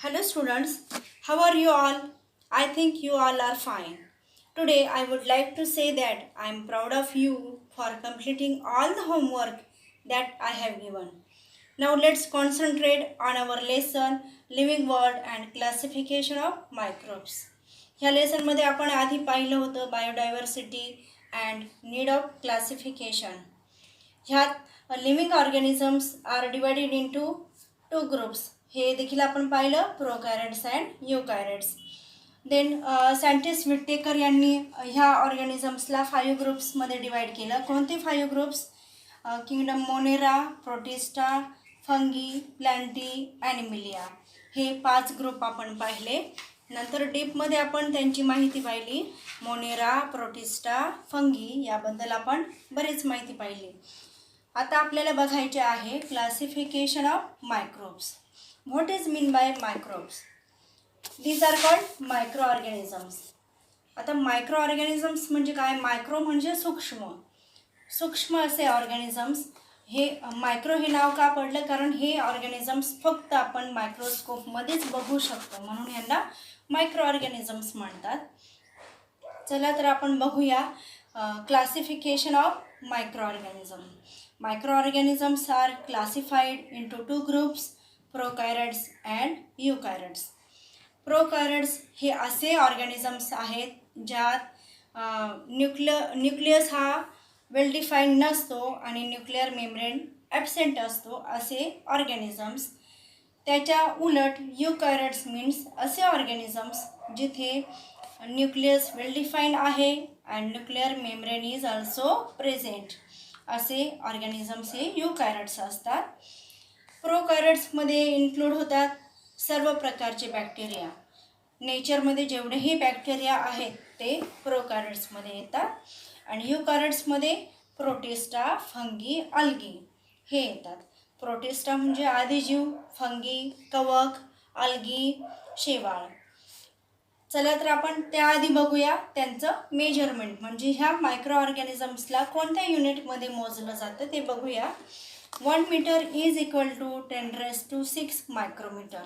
Hello students, how are you all? I think you all are fine. Today I would like to say that I am proud of you for completing all the homework that I have given. Now let's concentrate on our lesson Living World and Classification of Microbes. ह्या लेसनमध्ये आपण आधी पाहिलं होतं biodiversity and need of classification. ह्यात living organisms are divided into two groups. हे देखील आपण पाहिलं, prokaryotes and eukaryotes. Then scientist Whittaker यांनी ह्या ऑर्गॅनिझम्सला 5 ग्रुप्समध्ये डिवाइड केलं. कोणते 5 groups? Kingdom Monera, Protista, Fungi, Plantae, Animalia. हे 5 ग्रुप आपण पाहिले. नंतर डीपमध्ये आपण त्यांची माहिती पाहिली. मोनेरा, प्रोटिस्टा, फंगी याबद्दल आपण बरीच माहिती पाहिली. आता आपल्याला बघायचे आहे classification of microbes. What is mean by microbes? These are called micro organisms. आता मायक्रो ऑर्गॅनिझम्स म्हणजे काय? मायक्रो म्हणजे सूक्ष्म, सूक्ष्म असे ऑर्गॅनिझम्स. हे मायक्रो हे नाव का पडलं? कारण हे ऑर्गॅनिझम्स फक्त आपण मायक्रोस्कोपमध्येच बघू शकतो, म्हणून यांना मायक्रो ऑर्गॅनिझम्स म्हणतात. चला तर आपण बघूया classification of microorganism. Microorganisms are classified into 2 groups, prokaryotes and eukaryotes. प्रोकॅरियोट्स हे असे ऑर्गॅनिझम्स आहेत ज्यात न्यूक्लियस हा वेल डिफाईंड नसतो आणि न्यूक्लिअर मेम्ब्रेन ॲबसेंट असतो, असे ऑर्गॅनिझम्स. त्याच्या उलट युकॅरियोट्स मीन्स असे ऑर्गॅनिझम्स जिथे न्यूक्लियस वेल डिफाईंड आहे and nuclear membrane is also present, असे ऑर्गॅनिझम्स हे युकॅरियोट्स असतात. प्रोकॅरियोट्समध्ये इन्क्लूड होतात सर्व प्रकारचे बॅक्टेरिया. नेचरमध्ये जेवढेही बॅक्टेरिया आहेत ते प्रोकॅरियोट्समध्ये येतात. आणि युकॅरियोट्समध्ये प्रोटिस्टा, फंगी, अल्गी हे येतात. प्रोटिस्टा म्हणजे आदिजीव, फंगी कवक, अल्गी शेवाळ. चला तर आपण त्याआधी बघूया त्यांचं मेजरमेंट, म्हणजे ह्या मायक्रो ऑर्गॅनिझम्सला कोणत्या युनिटमध्ये मोजलं जातं ते बघूया. 1 metre is equal to 10⁶ micrometre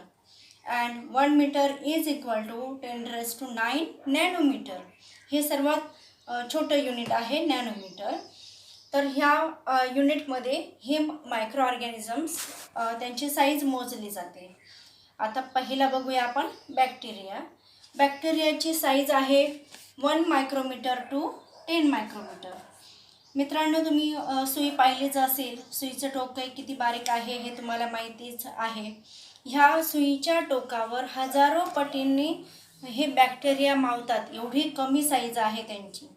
and 1 metre is equal to 10⁹ nanometre. हे सर्वात छोटं युनिट आहे नॅनोमीटर. तर ह्या युनिटमध्ये हे मायक्रो ऑर्गॅनिझम्स त्यांची साईज मोजली जाते. आता पहिला बघूया आपण बॅक्टेरिया. बॅक्टेरियाची साईज आहे 1 मायक्रोमीटर टू 10 मायक्रोमीटर. मित्रांनो, तुम्ही सुई पाहिलीच असेल. सुईचं टोक किती बारीक आहे हे तुम्हाला माहितीच आहे. ह्या सुईच्या टोकावर हजारो पटींनी हे बॅक्टेरिया मावतात, एवढी कमी साईज आहे त्यांची.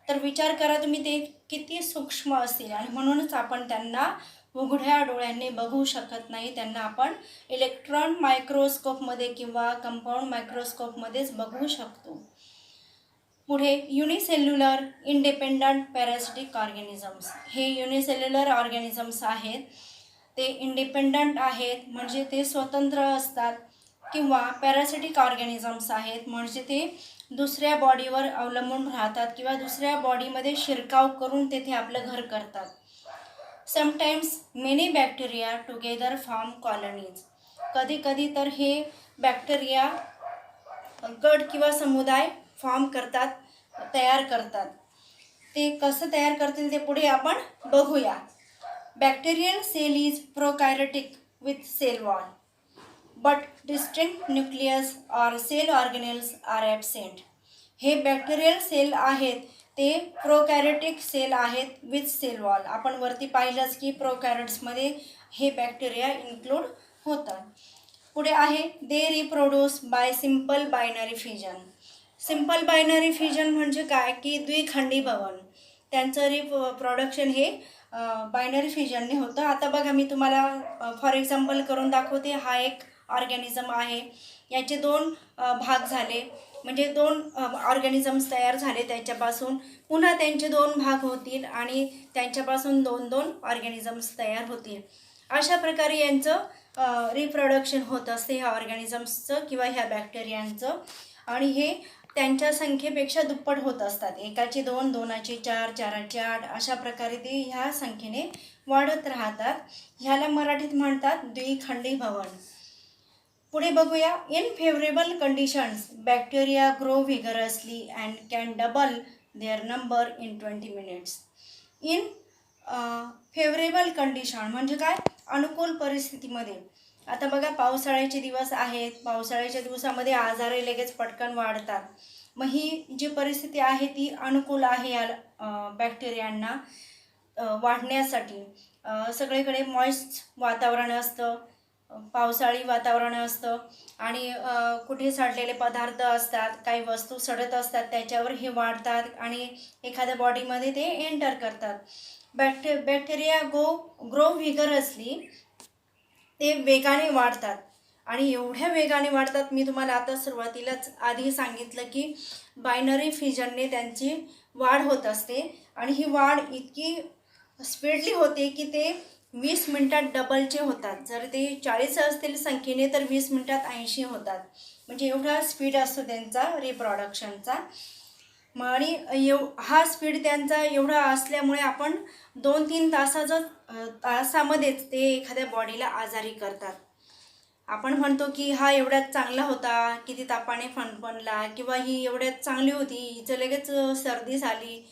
तर विचार करा तुम्ही, ते किती सूक्ष्म असतील आणि म्हणूनच आपण त्यांना उघड्या डोळ्यांनी बघू शकत नाही. त्यांना आपण इलेक्ट्रॉन मायक्रोस्कोपमध्ये किंवा कंपाऊंड मायक्रोस्कोपमध्येच बघू शकतो. पुढे युनिसेल्युलर इंडिपेंडंट पॅरासिटिक ऑर्गॅनिझम्स. हे युनिसेल्युलर ऑर्गॅनिझम्स आहेत. ते इंडिपेंडंट आहेत म्हणजे ते स्वतंत्र असतात, किंवा पॅरासिटिक ऑर्गॅनिझम्स आहेत म्हणजे ते दुसऱ्या बॉडीवर अवलंबून राहतात किंवा दुसऱ्या बॉडीमध्ये शिरकाव करून तेथे आपलं घर करतात. Sometimes many bacteria together form colonies. कधी कधी तर हे बॅक्टेरिया गट किंवा समुदाय फॉर्म करतात, तयार करतात. ते कसं तयार करतील ते पुढे आपण बघूया. Bacterial cell is prokaryotic with cell wall but distinct nucleus or cell organelles are absent. हे बॅक्टेरियल सेल आहेत ते प्रोकॅरियोटिक सेल आहेत विथ सेल वॉल. आपण वरती पाहिलंच की प्रोकॅरियोट्समध्ये हे बॅक्टेरिया इन्क्लूड होतात. पुढे आहे they reproduce by simple binary fusion. Simple binary fusion म्हणजे काय की द्विखंडी भवन. त्यांचं रिप्रोडक्शन हे बायनरी फ्युजनने होतं. आता बघा, मी तुम्हाला फॉर एक्झाम्पल करून दाखवते. हा एक ऑर्गॅनिझम आहे, याचे 2 भाग झाले म्हणजे 2 ऑर्गॅनिझम्स तयार झाले त्याच्यापासून. पुन्हा त्यांचे 2 भाग होतील आणि त्यांच्यापासून 2 ऑर्गॅनिझम्स तयार होतील. अशा प्रकारे यांचं रिप्रोडक्शन होत असते ह्या ऑर्गॅनिझम्सचं किंवा ह्या बॅक्टेरियांचं. आणि हे त्यांच्या संख्येपेक्षा दुप्पट होत असतात. एकाचे 2, 2चे 4, 4चे 8 अशा प्रकारे ते ह्या संख्येने वाढत राहतात. ह्याला मराठीत म्हणतात द्विखंडी भवन. पुढे बघूया. In favourable conditions bacteria grow vigorously and can double their number in 20 minutes. In favourable condition म्हणजे काय? अनुकूल परिस्थितीमध्ये. आता बघा, पावसाळ्याचे दिवस आहेत. पावसाळ्याच्या दिवसामध्ये आजारही लगेच पटकन वाढतात. मग ही जी परिस्थिती आहे ती अनुकूल आहे या बॅक्टेरियांना वाढण्यासाठी. सगळीकडे मॉइस्ट वातावरण असतं, पावसाळी वातावरण असतं आणि कुठे सडलेले पदार्थ असतात, काही वस्तू सडत असतात, त्याच्यावर हे वाढतात आणि एखाद्या बॉडीमध्ये ते एंटर करतात. बॅक्टेरिया ग्रो व्हिगरसली, ते वेगाने वाढतात आणि एवढ्या वेगाने वाढतात. मी तुम्हाला आता सुरुवातीलाच आधी सांगितलं की बायनरी फिजनने त्यांची वाढ होत असते आणि ही वाढ इतकी स्पीडली होते की ते 20 मिनटात डबलचे होतात. जर ते 40 असतील संख्येने तर 20 मिनटात 80 होतात. म्हणजे एवढा स्पीड असतो त्यांचा रिप्रोडक्शनचा. आणि हा स्पीड त्यांचा एवढा असल्यामुळे आपण 2-3 तासामध्येच ते एखाद्या बॉडीला आजारी करतात. आपण म्हणतो की हा एवढ्यात चांगला होता, किती तापाने फणफणला, किंवा ही एवढ्यात चांगली होती, हिचं लगेच सर्दी झाली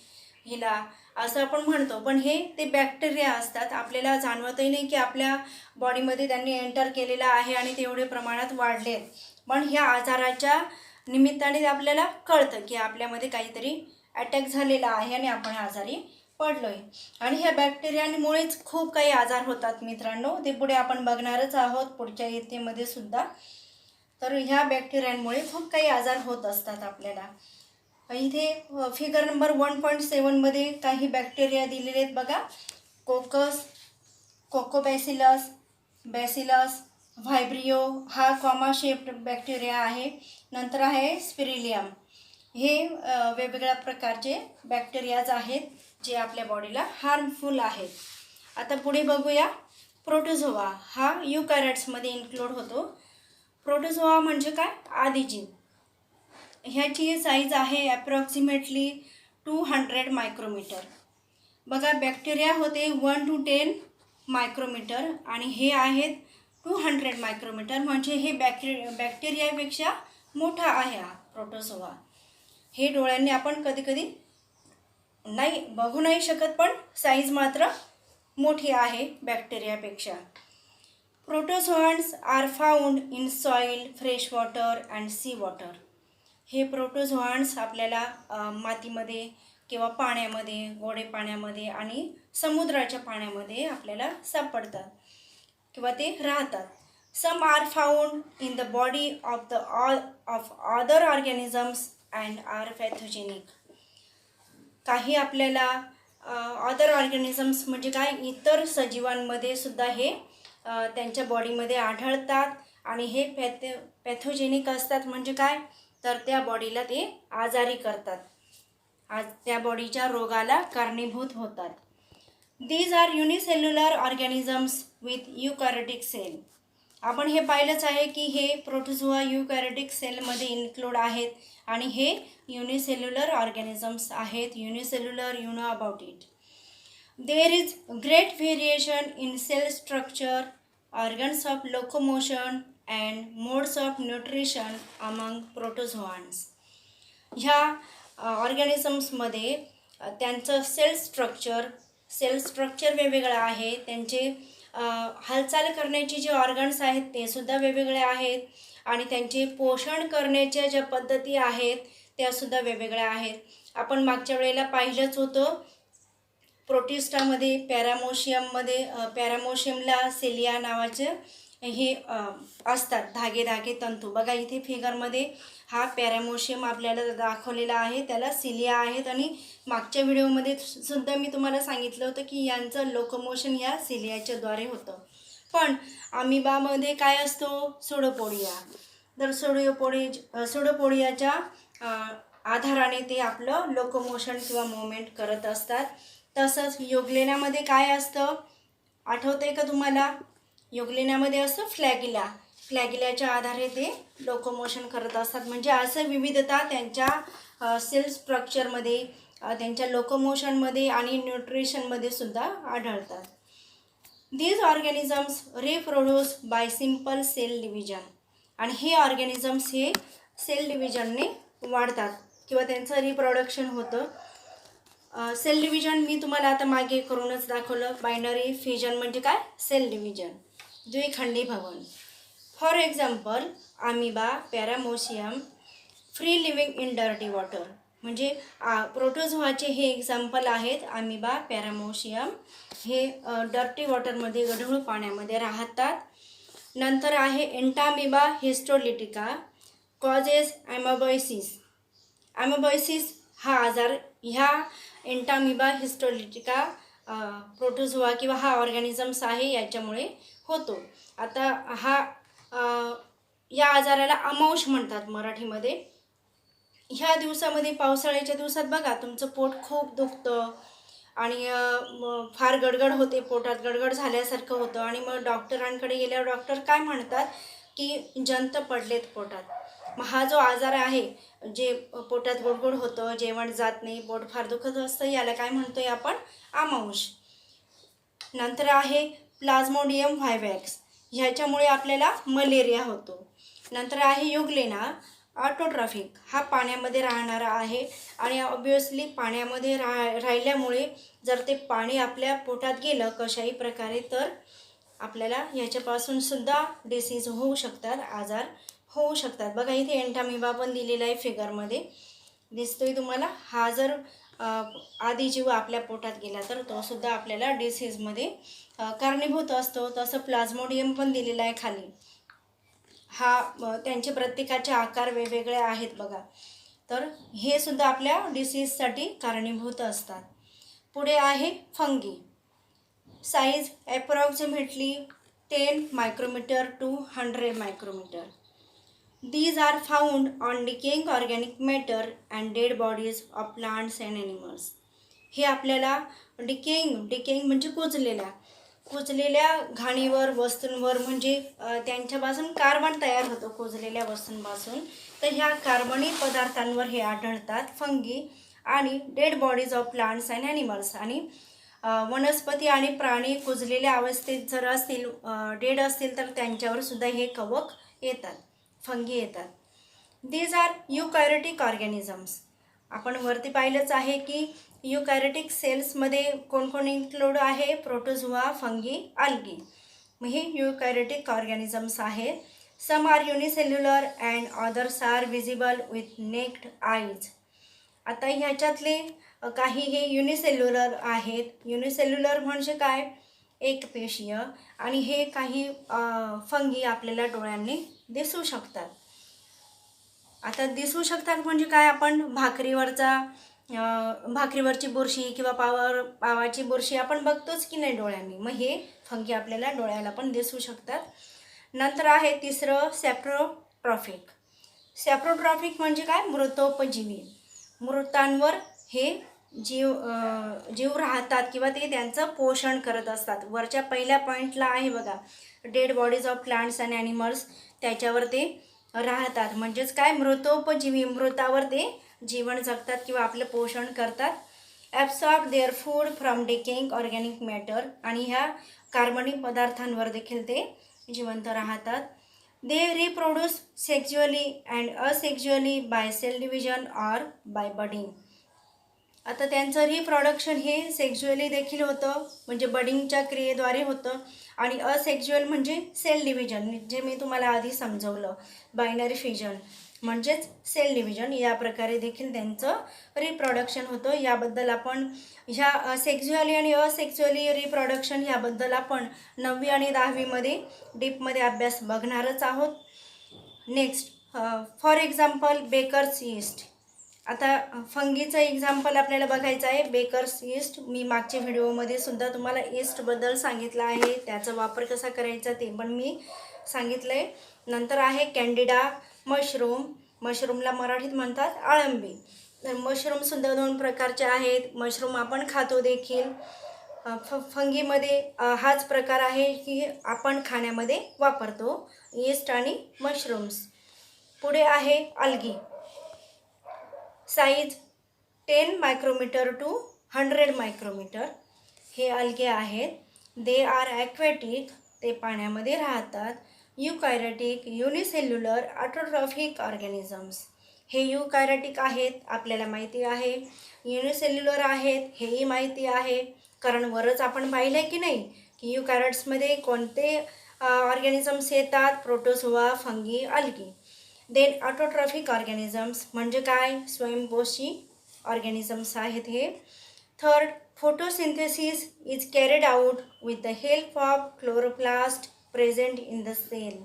हिला, असं आपण म्हणतो. पण हे ते बॅक्टेरिया असतात. आपल्याला जाणवतही नाही की आपल्या बॉडीमध्ये त्यांनी एंटर केलेलं आहे आणि ते एवढे प्रमाणात वाढले. पण ह्या आजाराच्या निमित्ताने आपल्याला कळतं की आपल्यामध्ये काहीतरी अटॅक झालेला आहे आणि आपण आजारी पडलो आहे. आणि ह्या बॅक्टेरियांमुळेच खूप काही आजार होतात मित्रांनो. ते पुढे आपण बघणारच आहोत पुढच्या इयत्तेमध्ये सुद्धा. तर ह्या बॅक्टेरियांमुळे खूप काही आजार होत असतात आपल्याला. इथे फिगर नंबर 1.7 मध्ये काही बॅक्टेरिया दिलेले आहेत बघा. कोकोबॅसिलस, बॅसिलस, व्हायब्रियो हा कॉमा शेप्ड बॅक्टेरिया आहे. नंतर आहे स्पिरिलियम. हे वेगवेगळ्या प्रकारचे बॅक्टेरियाज आहेत जे आपल्या बॉडीला हार्मफुल आहेत. आता पुढे बघूया. प्रोटोझोआ हा युकॅरियोट्समध्ये इन्क्लूड होतो. प्रोटोझोआ म्हणजे काय? आदिजीव. ह्याची साईज आहे अप्रॉक्सिमेटली 200 मायक्रोमीटर. बघा, बॅक्टेरिया होते 1 to 10 मायक्रोमीटर आणि हे आहेत 200 मायक्रोमीटर. म्हणजे हे बॅक्टेरियापेक्षा मोठा आहे हा प्रोटोझोआ. हे डोळ्यांनी आपण कधी कधी नाही बघू नाही शकत, पण साईज मात्र मोठी आहे बॅक्टेरियापेक्षा. Protozoans are found in soil, fresh water and sea water. हे प्रोटोझोआन्स आपल्याला मातीमध्ये किंवा पाण्यामध्ये, गोडे पाण्यामध्ये आणि समुद्राच्या पाण्यामध्ये आपल्याला सापडतात किंवा ते राहतात. Some are found in the body of other organisms and are pathogenic. काही आपल्याला अदर ऑर्गॅनिझम्स म्हणजे काय, इतर सजीवांमध्ये सुद्धा हे त्यांच्या बॉडीमध्ये आढळतात आणि हे पॅथोजेनिक असतात. म्हणजे काय, तर त्या बॉडीला ते आजारी करतात, त्या बॉडीच्या रोगाला कारणीभूत होतात. These are unicellular organisms with eukaryotic cell. आपण हे पाहिलंच आहे की हे प्रोटोझोआ युकॅरियोटिक सेलमध्ये इन्क्लूड आहेत आणि हे युनिसेल्युलर ऑर्गॅनिझम्स आहेत. Unicellular, you know about it. There is great variation in cell structure, organs of locomotion and modes of nutrition among protozoans. ह्या ऑर्गॅनिझम्समध्ये त्यांचं सेल स्ट्रक्चर वेगवेगळं आहे. त्यांचे हालचाल करण्याचे जे ऑर्गन्स आहेत ते सुद्धा वेगवेगळे आहेत आणि त्यांचे पोषण करण्याच्या ज्या पद्धती आहेत त्यासुद्धा वेगवेगळ्या आहेत. आपण मागच्या वेळेला पाहिलंच होतं प्रोटिस्टामध्ये, पॅरामोशियमला सेलिया नावाचं हे असतात धागे तंतू. बघा, इथे फिगरमध्ये हा पॅरामोशियम आपल्याला दाखवलेला आहे, त्याला सिलिया आहेत. आणि मागच्या व्हिडिओमध्ये सुद्धा मी तुम्हाला सांगितलं होतं की यांचं लोकोमोशन या सिलियाच्या द्वारे होतं. पण अमिबामध्ये काय असतो? सुडोपोडिया. तर सुडोपोडियाच्या आधाराने ते आपलं लोकोमोशन किंवा मूवमेंट करत असतात. तसंच योग्लेनामध्ये काय असतं आठवतंय का तुम्हाला? योग्लेनामध्ये असतं फ्लॅगिल्याच्या आधारे ते लोकोमोशन करत असतात. म्हणजे असं विविधता त्यांच्या सेल स्ट्रक्चरमध्ये, त्यांच्या लोकोमोशनमध्ये आणि न्यूट्रिशनमध्ये सुद्धा आढळतात. These organisms reproduce by simple cell division. आणि हे ऑर्गॅनिझम्स हे सेल डिव्हिजनने वाढतात किंवा त्यांचं रिप्रोडक्शन होतं. सेल डिव्हिजन मी तुम्हाला आता मागे करूनच दाखवलं. बायनरी फिजन म्हणजे काय? सेल डिव्हिजन, द्विखंडी भवन. For example amoeba, paramecium, free living in dirty water. म्हणजे प्रोटोझोआचे हे एक्झाम्पल आहेत. अमिबा, पॅरामोसियम हे डर्टी वॉटरमध्ये, गढूळ पाण्यामध्ये राहतात. नंतर आहे एंटामिबा हिस्टोलिटिका, कॉजेस ॲमेबॉयसिस. ॲमेबॉयसिस हा आजार ह्या एंटामिबा हिस्टोलिटिका प्रोटोझोआ किंवा हा ऑर्गॅनिझम्स आहे याच्यामुळे होतो. आता या आजाराला अमाउश म्हणतात मराठीमध्ये. ह्या दिवसामध्ये, पावसाळ्याच्या दिवसात बघा तुमचं पोट खूप दुखतं आणि फार गडगड होते, पोटात गडगड झाल्यासारखं होतं आणि मग डॉक्टरांकडे गेल्यावर डॉक्टर काय म्हणतात की जंत पडलेत पोटात. मग हा जो आजार आहे, जे पोटात गुडगुड होतं, जेवण जात नाही, पोट फार दुखत असतं, याला काय म्हणतोय आपण? अमाउश. नंतर आहे प्लाझ्मोडियम व्हायवॅक्स, ह्याच्यामुळे आपल्याला मलेरिया होतो. नंतर आहे युग्लेना ऑटोट्रॉफिक, हा पाण्यामध्ये राहणारा आहे आणि ऑब्वियसली पाण्यामध्ये राहिल्यामुळे जर ते पाणी आपल्या पोटात गेलं कशाही प्रकारे तर आपल्याला ह्याच्यापासून सुद्धा डिसीज होऊ शकतात, आजार होऊ शकतात. बघा इथे एंटामिबा पण दिलेला आहे फिगरमध्ये, दिसतोय तुम्हाला. हा जर आधी जीव आपल्या पोटात गेला तर तो सुद्धा आपल्याला डिसीजमध्ये कारणीभूत असतो. तसं प्लाझ्मोडियम पण दिलेला आहे खाली. हा त्यांचे प्रत्येकाचे आकार वेगवेगळे आहेत बघा. तर हे सुद्धा आपल्या डिसीजसाठी कारणीभूत असतात. पुढे आहे fungi. Size approximately 10 micrometre to 100 micrometre. These are found on decaying organic matter and dead bodies of plants and animals. हे आपल्याला डिकेइंग म्हणजे कुजलेल्या घाणीवर, वस्तूंवर, म्हणजे त्यांच्यापासून कार्बन तयार होतो कुजलेल्या वस्तूंपासून. तर ह्या कार्बनी पदार्थांवर हे आढळतात फंगी. आणि dead bodies of plants and animals, आणि वनस्पती आणि प्राणी कुजलेल्या अवस्थेत जर असतील, डेड असतील, तर त्यांच्यावर सुद्धा हे कवक येतात, फंगी येतात. These are eukaryotic organisms. आपण वरती पाहिलंच आहे की युकॅरियोटिक सेल्समध्ये कोण कोण इन्क्लूड आहे? Protozoa, fungi, algae. मग हे युकॅरियोटिक ऑर्गॅनिझम्स आहेत. Some are unicellular and others are visible with naked eyes. आता ह्याच्यातले काही हे युनिसेल्युलर आहेत. युनिसेल्युलर म्हणजे काय? एकपेशीय. आणि हे काही फंगी आपल्याला डोळ्यांनी दिसू शकतात. आता दिसू शकतात म्हणजे काय? आपण भाकरीवरची बुरशी किंवा पावाची बुरशी आपण बघतोच की नाही डोळ्यांनी. मग हे फंगी आपल्याला डोळ्याला पण दिसू शकतात. नंतर आहे तिसरं सॅप्रोट्रॉफिक. सॅप्रोट्रॉफिक म्हणजे काय? मृतोपजीवी. मृतांवर हे जीव राहतात किंवा ते त्यांचं पोषण करत असतात. वरच्या पहिल्या पॉईंटला आहे बघा, dead bodies of plants and animals, त्याच्यावर ते राहतात. म्हणजेच काय? मृतोपजीवी, मृतावर ते जीवन जगतात किंवा आपलं पोषण करतात. Absorb their food from decaying organic matter, आणि ह्या कार्बनी पदार्थांवर देखील ते जिवंत राहतात. They reproduce sexually and asexually by cell division or by budding. आता त्यांचं रिप्रोडक्शन हे सेक्झुअली देखील होतं, म्हणजे बडिंगच्या क्रियेद्वारे होतं, आणि असेक्झुअल म्हणजे सेल डिव्हिजन, जे मी तुम्हाला आधी समजवलं. बायनरी फिजन म्हणजेच सेल डिव्हिजन, या प्रकारे देखील त्यांचं रिप्रोडक्शन होतं. याबद्दल आपण ह्या सेक्झुअली आणि असेक्झुअली रिप्रोडक्शन याबद्दल आपण 9वी आणि 10वीमध्ये डीपमध्ये अभ्यास बघणारच आहोत. Next, for example bakers yeast. आता फंगीचं एक्झाम्पल आपल्याला बघायचं आहे. बेकर्स ईस्ट, मी मागच्या व्हिडिओमध्ये सुद्धा तुम्हाला ईस्टबद्दल सांगितलं आहे, त्याचा वापर कसा करायचा ते पण मी सांगितलं आहे. नंतर आहे कॅन्डिडा मशरूम. मशरूमला मराठीत म्हणतात अळंबी. तर मशरूमसुद्धा 2 प्रकारचे आहेत. मशरूम आपण खातो देखील. फंगीमध्ये हाच प्रकार आहे की आपण खाण्यामध्ये वापरतो, ईस्ट आणि मशरूम्स. पुढे आहे algae. Size 10 micrometre to 100 micrometre. हे अल्गे आहेत. दे आर ॲक्वॅटिक, ते पाण्यामध्ये राहतात. Eukaryotic, unicellular, autotrophic organisms. हे युकॅरियोटिक आहेत, आपल्याला माहिती आहे. युनिसेल्युलर आहेत, हेही माहिती आहे, कारण वरच आपण पाहिलं आहे की नाही की युकॅरियोट्समध्ये कोणते ऑर्गॅनिझम्स येतात, protozoa, fungi, algae. Then autotrophic organisms म्हणजे काय, स्वयंपोषी ऑर्गॅनिझम्स आहेत हे. Third, photosynthesis is carried out with the help of chloroplast present in the cell.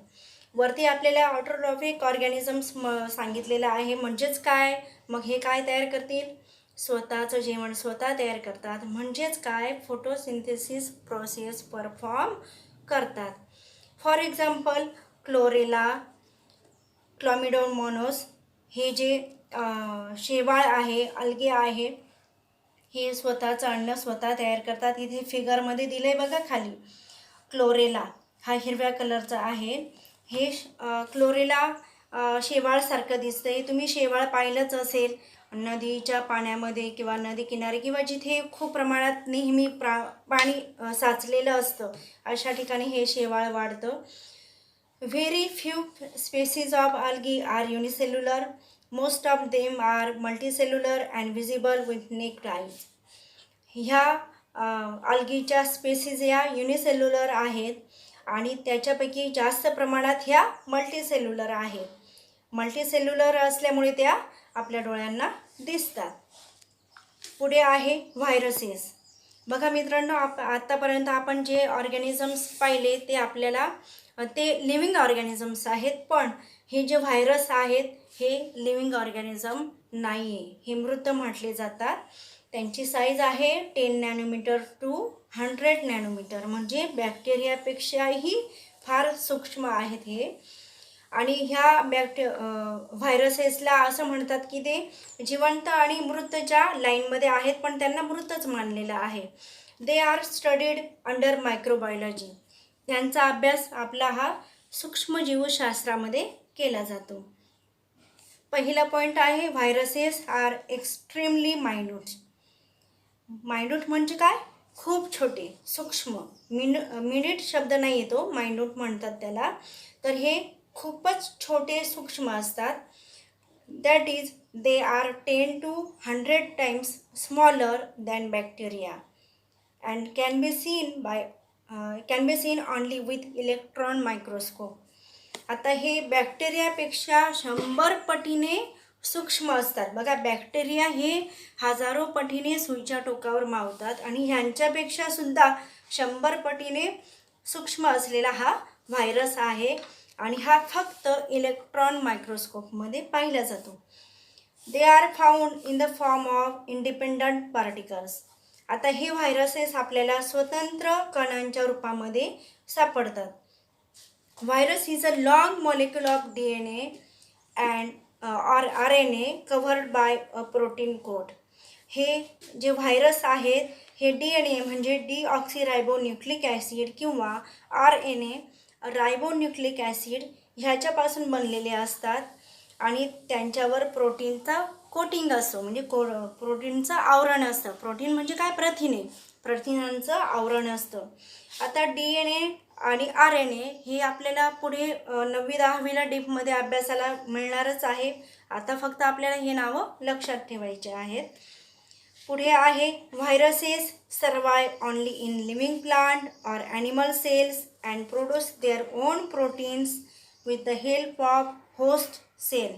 वरती आपल्याला ऑटोट्रॉफिक ऑर्गॅनिझम्स सांगितलेलं आहे, म्हणजेच काय, मग हे काय तयार करतील, स्वतःचं जेवण स्वतः तयार करतात, म्हणजेच काय, फोटोसिंथेसिस प्रोसेस परफॉर्म करतात. फॉर एक्झाम्पल क्लोरेला, क्लॉमिडोमोनास, हे जे शेवाळ आहे, अल्गे आहे, हे स्वतःचं अन्न स्वतः तयार करतात. इथे फिगरमध्ये दिलं आहे बघा खाली. क्लोरेला हा हिरव्या कलरचा आहे. हे क्लोरेला शेवाळसारखं दिसतंय. तुम्ही शेवाळ पाहिलंच असेल नदीच्या पाण्यामध्ये किंवा नदी किनारी किंवा जिथे खूप प्रमाणात नेहमी पाणी साचलेलं असतं, अशा ठिकाणी हे शेवाळ वाढतं. Very few species of algae are unicellular. Most of them are multicellular and visible with naked eyes. ह्या अल्गीच्या स्पेसीज या युनिसेल्युलर आहेत आणि त्याच्यापैकी जास्त प्रमाणात ह्या मल्टीसेल्युलर आहेत. मल्टीसेल्युलर असल्यामुळे त्या आपल्या डोळ्यांना दिसतात. पुढे आहे व्हायरसेस. बघा मित्रांनो, आत्तापर्यंत आपण जे ऑर्गॅनिझम्स पाहिले ते आपल्याला ते लिव्हिंग ऑर्गॅनिझम्स आहेत, पण हे जे व्हायरस आहेत हे लिव्हिंग ऑर्गॅनिझम नाही आहे, हे मृत म्हटले जातात. त्यांची साईज आहे 10 नॅनोमीटर टू 100 नॅनोमीटर, म्हणजे बॅक्टेरियापेक्षाही फार सूक्ष्म आहेत हे. आणि ह्या व्हायरसेसला असं म्हणतात की ते जिवंत आणि मृतच्या लाईनमध्ये आहेत, पण त्यांना मृतच मानलेलं आहे. They are studied under microbiology. त्यांचा अभ्यास आपला हा सूक्ष्मजीवशास्त्रामध्ये केला जातो. पहिला पॉईंट आहे, viruses are extremely minute. Minute म्हणजे काय, खूप छोटे, सूक्ष्म. मिनिट शब्द नाही येतो, मायन्यूट म्हणतात त्याला. तर हे खूपच छोटे सूक्ष्म असतात. That is they are 10 to 100 times smaller than bacteria and can be seen only with electron microscope. आता हे बॅक्टेरियापेक्षा 100 पटीने सूक्ष्म असतात. बघा, बॅक्टेरिया हे हजारो पटीने सुईच्या टोकावर मावतात आणि ह्यांच्यापेक्षा सुद्धा 100 पटीने सूक्ष्म असलेला हा व्हायरस आहे आणि हा फक्त इलेक्ट्रॉन मायक्रोस्कोपमध्ये पाहिला जातो. They are found in the form of independent particles. आता हे व्हायरसेस आपल्याला स्वतंत्र कणांच्या रूपामध्ये सापडतात. Virus is a long molecule of DNA and RNA covered by a protein coat. हे जे व्हायरस आहेत हे DNA म्हणजे डीऑक्सीरायबोन्यूक्लिक ॲसिड किंवा RNA रायबोन्यूक्लिक ॲसिड ह्याच्यापासून बनलेले असतात आणि त्यांच्यावर प्रोटीनचा कोटिंग असतो, म्हणजे प्रोटीनचं आवरण असतं. प्रोटीन म्हणजे काय, प्रथिने, प्रथिनांचं आवरण असतं. आता DNA आणि RNA हे आपल्याला पुढे 9वी-10वीला डीपमध्ये अभ्यासाला मिळणारच आहे. आता फक्त आपल्याला हे नावं लक्षात ठेवायचे आहेत. पुढे आहे, viruses survive only in living plant or animal cells and produce their own proteins with the help of host cell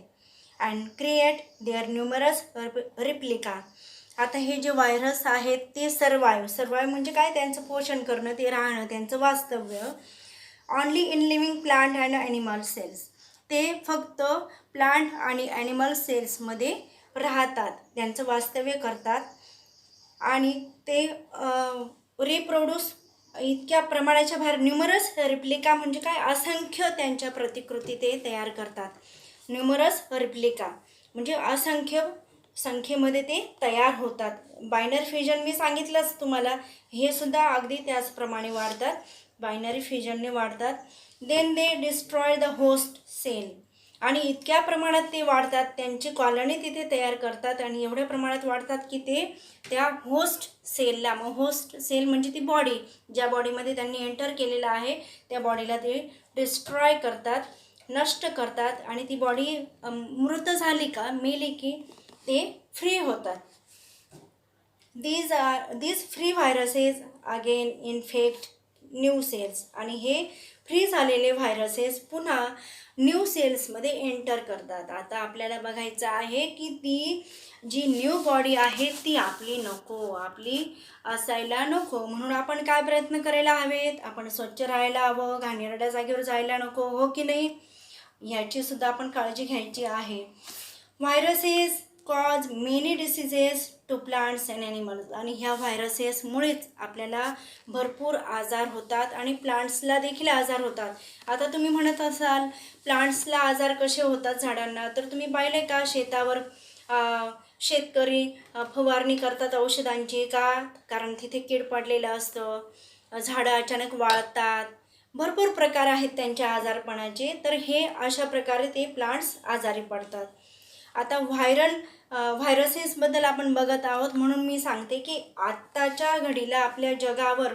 and create their numerous replica. आता हे जे व्हायरस आहेत ते सर्वाइव्ह म्हणजे काय, त्यांचं पोषण करणं, ते राहणं, त्यांचं वास्तव्य only in living plant and animal cells. ते फक्त प्लांट आणि ॲनिमल सेल्समध्ये राहतात, त्यांचं वास्तव्य करतात आणि ते रिप्रोड्यूस इतक्या प्रमाणाच्या बाहेर. न्यूमरस रिप्लिका म्हणजे काय, असंख्य त्यांच्या प्रतिकृती ते तयार करतात. न्यूमरस रिप्लिका म्हणजे असंख्य संख्येमध्ये ते तयार होतात. बायनरी फ्युजन मी सांगितलंच तुम्हाला, हे सुद्धा अगदी त्याचप्रमाणे वाढतात, बायनरी फ्युजनने वाढतात. Then they destroy the host cell. आणि इतक्या प्रमाणात ते वाढतात, त्यांची कॉलनी तिथे तयार करतात आणि एवढ्या प्रमाणात वाढतात की ते त्या होस्ट सेलला, मग होस्ट सेल म्हणजे ती बॉडी, ज्या बॉडीमध्ये त्यांनी एंटर केलेलं आहे त्या बॉडीला ते डिस्ट्रॉय करतात, नष्ट करतात आणि ती बॉडी मृत झाली का, मेली की ते फ्री होतात. these free viruses again infect new cells आणि हे फ्री झालेले व्हायरसेस पुन्हा न्यू सेल्समध्ये एंटर करतात. आता आपल्याला बघायचं आहे की ती जी न्यू बॉडी आहे ती आपली नको, आपली असायला नको. म्हणून आपण काय प्रयत्न करायला हवेत, आपण स्वच्छ राहायला हवं, घाणेरड्या जागेवर जायला नको, हो की नाही, ह्याची सुद्धा आपण काळजी घ्यायची आहे. Viruses cause many diseases to plants and animals आणि ह्या व्हायरसेसमुळेच आपल्याला भरपूर आजार होतात आणि प्लांट्सला देखील आजार होतात. आता तुम्ही म्हणत असाल प्लांट्सला आजार कसे होतात झाडांना, तर तुम्ही पाहिले का शेतावर शेतकरी फवारणी करतात औषधांची का, कारण तिथे कीड पडलेलं असतं, झाडं अचानक वाळतात, भरपूर प्रकार आहेत त्यांच्या आजारपणाचे, तर हे अशा प्रकारे ते प्लांट्स आजारी पडतात. आता व्हायरसेसबद्दल आपण बघत आहोत म्हणून मी सांगते की आत्ताच्या घडीला आपल्या जगावर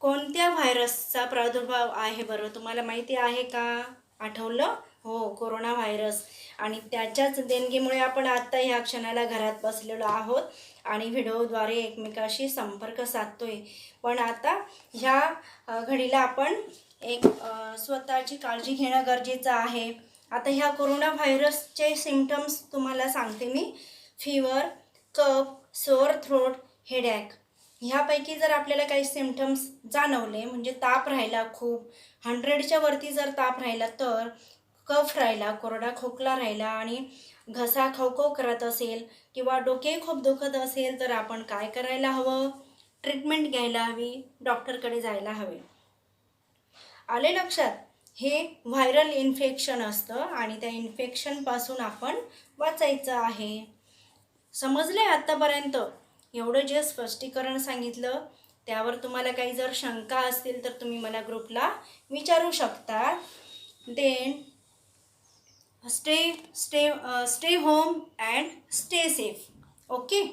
कोणत्या व्हायरसचा प्रादुर्भाव आहे बरं, तुम्हाला माहिती आहे का, आठवलं? हो, कोरोना व्हायरस. आणि त्याच्याच देणगीमुळे आपण आत्ता ह्या क्षणाला घरात बसलेलो आहोत आणि व्हिडिओद्वारे एकमेकाशी संपर्क साधतोय. पण आता ह्या घडीला आपण एक स्वतःची काळजी घेणं गरजेचं आहे. आता ह्या कोरोना व्हायरसचे सिम्पटम्स तुम्हाला सांगते मी. फीवर, कफ, सोअर थ्रोट, हेडॅक. ह्यापैकी जर आपल्याला काही सिम्पटम्स जाणवले, म्हणजे ताप राहिला खूप, 100च्या वरती जर ताप राहिला, तर कफ राहिला, कोरडा खोकला राहिला आणि घसा खवखव करत असेल किंवा डोके खूप दुखत असेल, तर आपण काय करायला हवं, ट्रीटमेंट घ्यायला हवी, डॉक्टरकडे जायला हवे. आले लक्षात? हे व्हायरल इन्फेक्शन असतं आणि त्या इन्फेक्शनपासून आपण वाचायचं आहे. समजले आत्तापर्यंत? एवढं जे स्पष्टीकरण सांगितलं त्यावर तुम्हाला काही जर शंका असतील तर तुम्ही मला ग्रुपला विचारू शकता. Then stay home and stay safe. Okay.